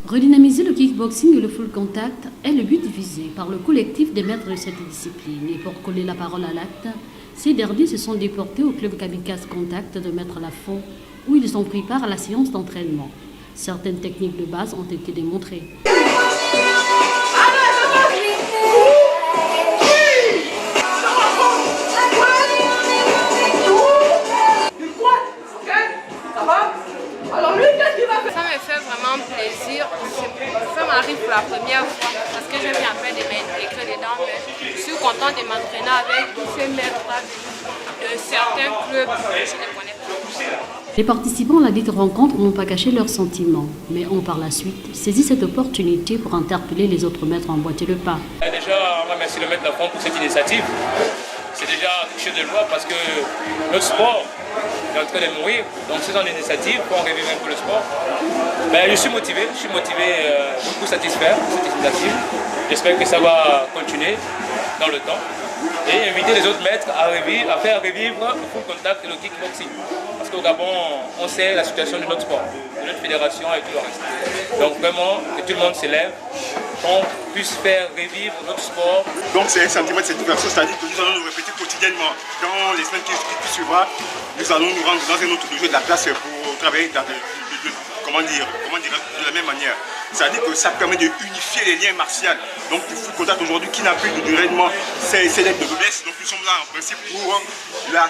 Redynamiser le kickboxing et le full contact est le but visé par le collectif des maîtres de cette discipline. Et pour coller la parole à l'acte, ces derniers se sont déportés au club Kamikaze Contact de Maître Lafont, où ils ont pris part à la séance d'entraînement. Certaines techniques de base ont été démontrées. Ça me fait vraiment plaisir. Ça m'arrive pour la première fois parce que j'aime bien faire des maîtres dedans, mais je suis contente de m'entraîner avec ces maîtres-là de certains clubs que je ne connais pas. Les participants à la dite rencontre n'ont pas caché leurs sentiments, mais ont par la suite saisi cette opportunité pour interpeller les autres maîtres à emboîter le pas. Déjà, on remercie le maître Lafont pour cette initiative. C'est déjà quelque chose de loi parce que notre sport est en train de mourir. Donc c'est dans l'initiative pour revivre un peu le sport. Je suis motivé, beaucoup satisfait de cette initiative. J'espère que ça va continuer dans le temps. Et inviter les autres maîtres à faire revivre le full contact et le kickboxing. Parce qu'au Gabon, on sait la situation de notre sport, de notre fédération et tout le reste. Donc vraiment, que tout le monde s'élève, qu'on puisse faire revivre notre sport. Donc c'est un sentiment de satisfaction, c'est-à-dire que nous allons nous répéter quotidiennement. Dans les semaines qui suivront, nous allons nous rendre dans un autre dojo de la place pour travailler de la même manière. C'est-à-dire que ça permet de unifier les liens martiaux. Donc du full contact aujourd'hui qui n'a plus de règlement célèbre de noblesse. Donc nous sommes là en principe pour la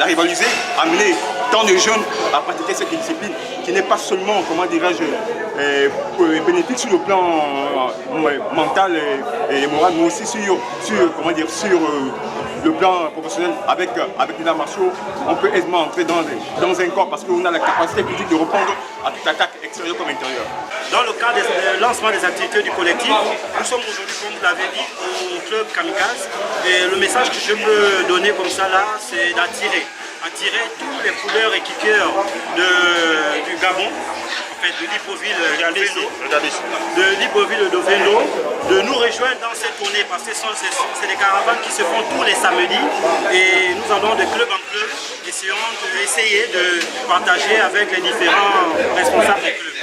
rivaliser, amener tant de jeunes à pratiquer cette discipline qui n'est pas seulement, bénéfique sur le plan mental et moral, mais aussi sur le plan professionnel. Avec les arts martiaux, on peut aisément entrer dans un corps parce qu'on a la capacité physique de répondre à toute attaque extérieure comme intérieure. Dans le cadre du lancement des activités du collectif, nous sommes aujourd'hui, comme vous l'avez dit, au club Kamikaze. Et le message que je peux donner comme ça là, c'est d'attirer tous les couleurs et kickers du Gabon, de Libreville de Vendo, de nous rejoindre dans cette tournée parce que c'est des caravanes qui se font tous les samedis et nous allons de club en club essayer de partager avec les différents responsables des clubs.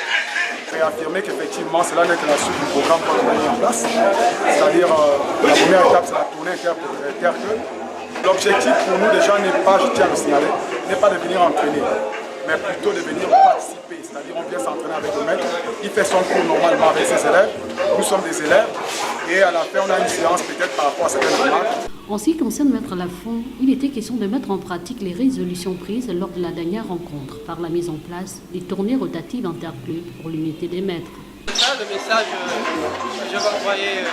Réaffirmer qu'effectivement cela n'est que la suite du programme qu'on a mis en place, c'est-à-dire la première étape c'est la tournée interclub. L'objectif pour nous déjà n'est pas, je tiens à le signaler, n'est pas de venir entraîner, mais plutôt de venir participer, c'est-à-dire on vient s'entraîner avec le maître, il fait son cours normalement avec ses élèves, nous sommes des élèves, et à la fin on a une séance peut-être par rapport à certaines remarques. En ce qui concerne Maître Lafont, il était question de mettre en pratique les résolutions prises lors de la dernière rencontre par la mise en place des tournées rotatives interclubs pour l'unité des maîtres. Ça, le message que je vais envoyer à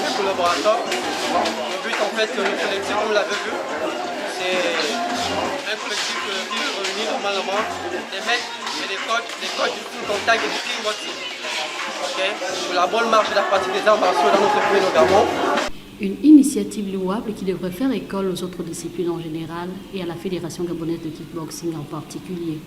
mes collaborateurs. Le but en fait, le collectif, comme vous l'avez vu, c'est un collectif qui réunit normalement les maîtres et les coachs du full contact et du kickboxing. Pour la bonne marche de la pratique des arts martiaux dans notre pays, notamment. Une initiative louable qui devrait faire école aux autres disciplines en général et à la Fédération gabonaise de kickboxing en particulier.